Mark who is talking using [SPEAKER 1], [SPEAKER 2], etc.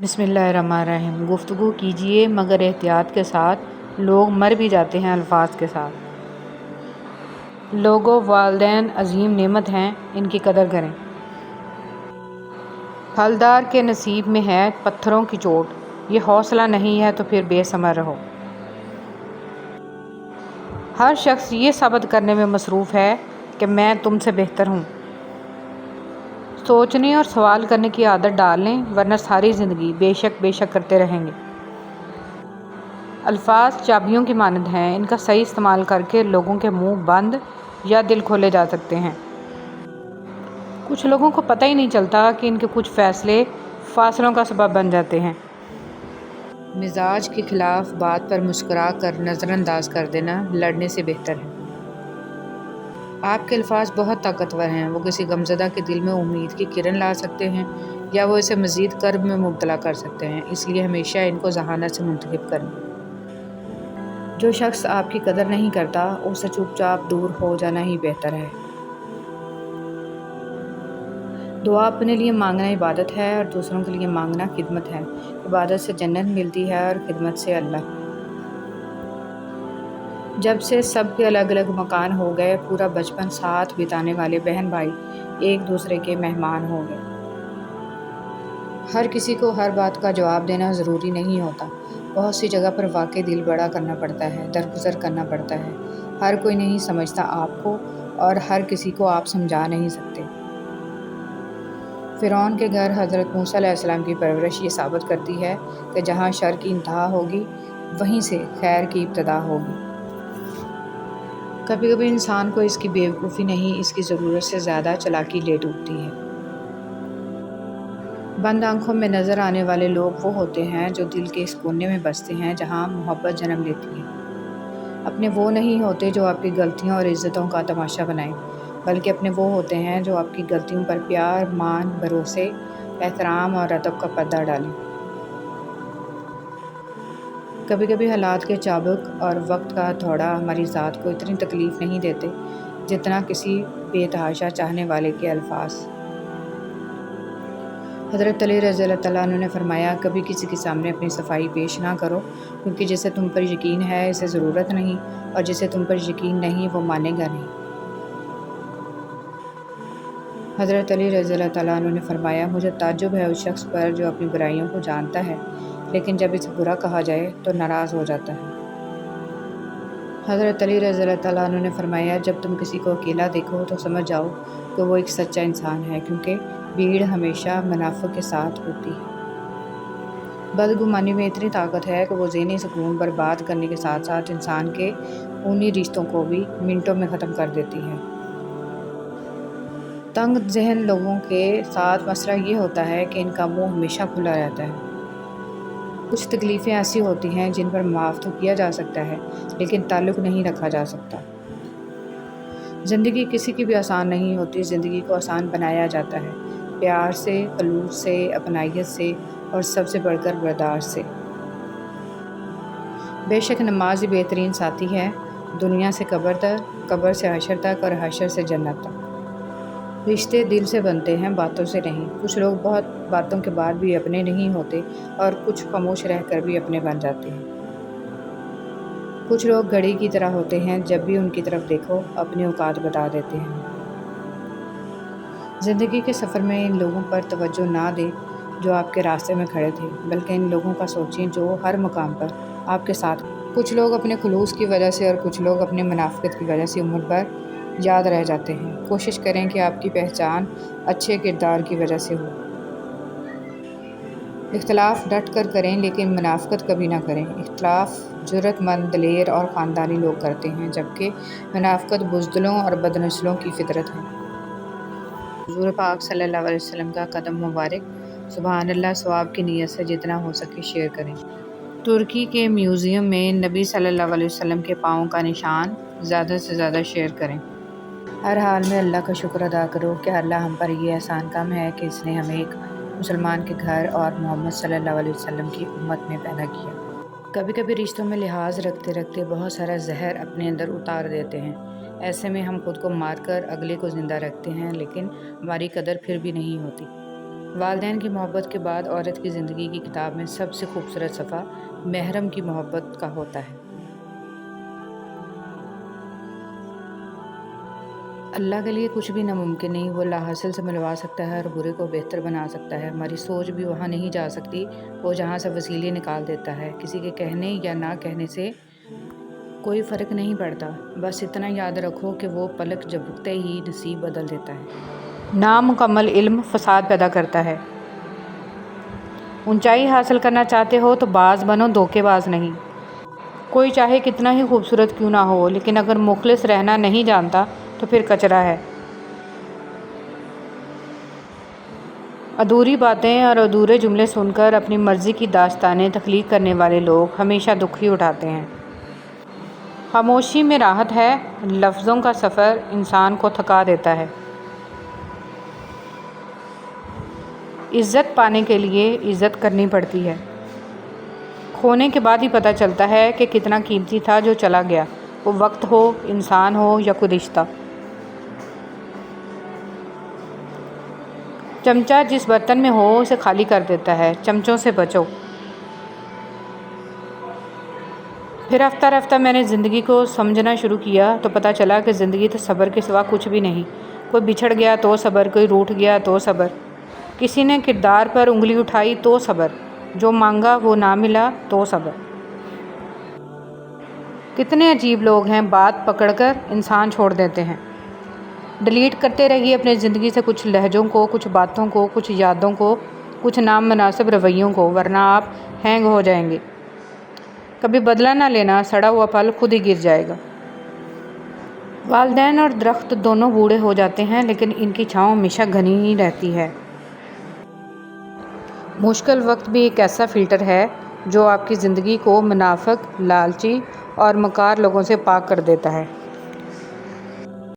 [SPEAKER 1] بسم اللہ الرحمن الرحیم۔ گفتگو کیجیے مگر احتیاط کے ساتھ، لوگ مر بھی جاتے ہیں الفاظ کے ساتھ۔ لوگوں، والدین عظیم نعمت ہیں، ان کی قدر کریں۔ پھلدار کے نصیب میں ہے پتھروں کی چوٹ، یہ حوصلہ نہیں ہے تو پھر بے ثمر رہو۔ ہر شخص یہ ثابت کرنے میں مصروف ہے کہ میں تم سے بہتر ہوں۔ سوچنے اور سوال کرنے کی عادت ڈال لیں، ورنہ ساری زندگی بے شک کرتے رہیں گے۔ الفاظ چابیوں کی مانند ہیں، ان کا صحیح استعمال کر کے لوگوں کے منہ بند یا دل کھولے جا سکتے ہیں۔ کچھ لوگوں کو پتہ ہی نہیں چلتا کہ ان کے کچھ فیصلے فاصلوں کا سبب بن جاتے ہیں۔ مزاج کے خلاف بات پر مسکرا کر نظر انداز کر دینا لڑنے سے بہتر ہے۔ آپ کے الفاظ بہت طاقتور ہیں، وہ کسی غمزدہ کے دل میں امید کی کرن لا سکتے ہیں یا وہ اسے مزید کرب میں مبتلا کر سکتے ہیں، اس لیے ہمیشہ ان کو ذہانت سے منتخب کریں۔ جو شخص آپ کی قدر نہیں کرتا، اس سے چپ چاپ دور ہو جانا ہی بہتر ہے۔ دعا اپنے لیے مانگنا عبادت ہے اور دوسروں کے لیے مانگنا خدمت ہے۔ عبادت سے جنت ملتی ہے اور خدمت سے اللہ۔ جب سے سب کے الگ الگ مکان ہو گئے، پورا بچپن ساتھ بتانے والے بہن بھائی ایک دوسرے کے مہمان ہو گئے۔ ہر کسی کو ہر بات کا جواب دینا ضروری نہیں ہوتا۔ بہت سی جگہ پر واقعی دل بڑا کرنا پڑتا ہے، درگزر کرنا پڑتا ہے۔ ہر کوئی نہیں سمجھتا آپ کو اور ہر کسی کو آپ سمجھا نہیں سکتے۔ فرعون کے گھر حضرت موسیٰ علیہ السلام کی پرورش یہ ثابت کرتی ہے کہ جہاں شر کی انتہا ہوگی، وہیں سے خیر کی ابتدا ہوگی۔ کبھی کبھی انسان کو اس کی بے وقوفی نہیں، اس کی ضرورت سے زیادہ چالاکی لے ڈوبتی ہے۔ بند آنکھوں میں نظر آنے والے لوگ وہ ہوتے ہیں جو دل کے اس کونے میں بستے ہیں جہاں محبت جنم لیتی ہے۔ اپنے وہ نہیں ہوتے جو آپ کی غلطیوں اور عزتوں کا تماشا بنائیں، بلکہ اپنے وہ ہوتے ہیں جو آپ کی غلطیوں پر پیار، مان، بھروسے، احترام اور ادب کا پردہ ڈالیں۔ کبھی کبھی حالات کے چابک اور وقت کا ہتھوڑا ہماری ذات کو اتنی تکلیف نہیں دیتے جتنا کسی بے تحاشا چاہنے والے کے الفاظ۔ حضرت علی رضی اللہ تعالیٰ عنہ نے فرمایا، کبھی کسی کے سامنے اپنی صفائی پیش نہ کرو، کیونکہ جسے تم پر یقین ہے اسے ضرورت نہیں، اور جسے تم پر یقین نہیں وہ مانے گا نہیں۔ حضرت علی رضی اللہ تعالیٰ عنہ نے فرمایا، مجھے تعجب ہے اس شخص پر جو اپنی برائیوں کو جانتا ہے لیکن جب اسے برا کہا جائے تو ناراض ہو جاتا ہے۔ حضرت علی رضی اللہ تعالیٰ عنہ نے فرمایا، جب تم کسی کو اکیلا دیکھو تو سمجھ جاؤ کہ وہ ایک سچا انسان ہے، کیونکہ بھیڑ ہمیشہ منافق کے ساتھ ہوتی ہے۔ بدگمانی میں اتنی طاقت ہے کہ وہ ذہنی سکون برباد کرنے کے ساتھ ساتھ انسان کے خونی رشتوں کو بھی منٹوں میں ختم کر دیتی ہے۔ تنگ ذہن لوگوں کے ساتھ مسئلہ یہ ہوتا ہے کہ ان کا منہ ہمیشہ کھلا رہتا ہے۔ کچھ تکلیفیں ایسی ہوتی ہیں جن پر معاف تو کیا جا سکتا ہے لیکن تعلق نہیں رکھا جا سکتا۔ زندگی کسی کی بھی آسان نہیں ہوتی، زندگی کو آسان بنایا جاتا ہے پیار سے، خلوص سے، اپنائیت سے اور سب سے بڑھ کر برداشت سے۔ بے شک نماز ہی بہترین ساتھی ہے، دنیا سے قبر تک، قبر سے حشر تک اور حشر سے جنت تک۔ رشتے دل سے بنتے ہیں، باتوں سے نہیں۔ کچھ لوگ بہت باتوں کے بعد بھی اپنے نہیں ہوتے اور کچھ خاموش رہ کر بھی اپنے بن جاتے ہیں۔ کچھ لوگ گھڑی کی طرح ہوتے ہیں، جب بھی ان کی طرف دیکھو اپنی اوقات بتا دیتے ہیں۔ زندگی کے سفر میں ان لوگوں پر توجہ نہ دیں جو آپ کے راستے میں کھڑے تھے، بلکہ ان لوگوں کا سوچیں جو ہر مقام پر آپ کے ساتھ۔ کچھ لوگ اپنے خلوص کی وجہ سے اور کچھ لوگ اپنے منافقت کی وجہ سے عمر بھر یاد رہ جاتے ہیں۔ کوشش کریں کہ آپ کی پہچان اچھے کردار کی وجہ سے ہو۔ اختلاف ڈٹ کر کریں لیکن منافقت کبھی نہ کریں۔ اختلاف جرأت مند، دلیر اور خاندانی لوگ کرتے ہیں، جبکہ منافقت بزدلوں اور بدنسلوں کی فطرت ہے۔ حضور پاک صلی اللہ علیہ وسلم کا قدم مبارک۔ سبحان اللہ، ثواب کی نیت سے جتنا ہو سکے شیئر کریں۔ ترکی کے میوزیم میں نبی صلی اللہ علیہ وسلم کے پاؤں کا نشان، زیادہ سے زیادہ شیئر کریں۔ ہر حال میں اللہ کا شکر ادا کرو کہ اللہ ہم پر یہ احسان کم ہے کہ اس نے ہمیں ایک مسلمان کے گھر اور محمد صلی اللہ علیہ وسلم کی امت میں پیدا کیا۔ کبھی کبھی رشتوں میں لحاظ رکھتے رکھتے بہت سارا زہر اپنے اندر اتار دیتے ہیں۔ ایسے میں ہم خود کو مار کر اگلے کو زندہ رکھتے ہیں، لیکن ہماری قدر پھر بھی نہیں ہوتی۔ والدین کی محبت کے بعد عورت کی زندگی کی کتاب میں سب سے خوبصورت صفحہ محرم کی محبت کا ہوتا ہے۔ اللہ کے لیے کچھ بھی ناممکن نہیں، وہ لاحاصل سے ملوا سکتا ہے اور برے کو بہتر بنا سکتا ہے۔ ہماری سوچ بھی وہاں نہیں جا سکتی، وہ جہاں سے وسیلے نکال دیتا ہے۔ کسی کے کہنے یا نہ کہنے سے کوئی فرق نہیں پڑتا، بس اتنا یاد رکھو کہ وہ پلک جھپکتے ہی نصیب بدل دیتا ہے۔ نامکمل علم فساد پیدا کرتا ہے۔ اونچائی حاصل کرنا چاہتے ہو تو باز بنو، دھوکے باز نہیں۔ کوئی چاہے کتنا ہی خوبصورت کیوں نہ ہو، لیکن اگر مخلص رہنا نہیں جانتا تو پھر کچرا ہے۔ ادھوری باتیں اور ادھورے جملے سن کر اپنی مرضی کی داستانیں تخلیق کرنے والے لوگ ہمیشہ دکھ ہی اٹھاتے ہیں۔ خاموشی میں راحت ہے، لفظوں کا سفر انسان کو تھکا دیتا ہے۔ عزت پانے کے لیے عزت کرنی پڑتی ہے۔ کھونے کے بعد ہی پتہ چلتا ہے کہ کتنا قیمتی تھا جو چلا گیا، وہ وقت ہو، انسان ہو یا کوئی رشتہ۔ چمچہ جس برتن میں ہو اسے خالی کر دیتا ہے، چمچوں سے بچو۔ پھر رفتہ رفتہ میں نے زندگی کو سمجھنا شروع کیا تو پتہ چلا کہ زندگی تو صبر کے سوا کچھ بھی نہیں۔ کوئی بچھڑ گیا تو صبر، کوئی روٹھ گیا تو صبر، کسی نے کردار پر انگلی اٹھائی تو صبر، جو مانگا وہ نہ ملا تو صبر۔ کتنے عجیب لوگ ہیں، بات پکڑ کر انسان چھوڑ دیتے ہیں۔ ڈیلیٹ کرتے رہیے اپنی زندگی سے کچھ لہجوں کو، کچھ باتوں کو، کچھ یادوں کو، کچھ نام مناسب رویوں کو، ورنہ آپ ہینگ ہو جائیں گے۔ کبھی بدلہ نہ لینا، سڑا ہوا پھل خود ہی گر جائے گا۔ والدین اور درخت دونوں بوڑھے ہو جاتے ہیں، لیکن ان کی چھاؤں ہمیشہ گھنی ہی رہتی ہے۔ مشکل وقت بھی ایک ایسا فلٹر ہے جو آپ کی زندگی کو منافق، لالچی اور مکار لوگوں سے پاک کر دیتا ہے۔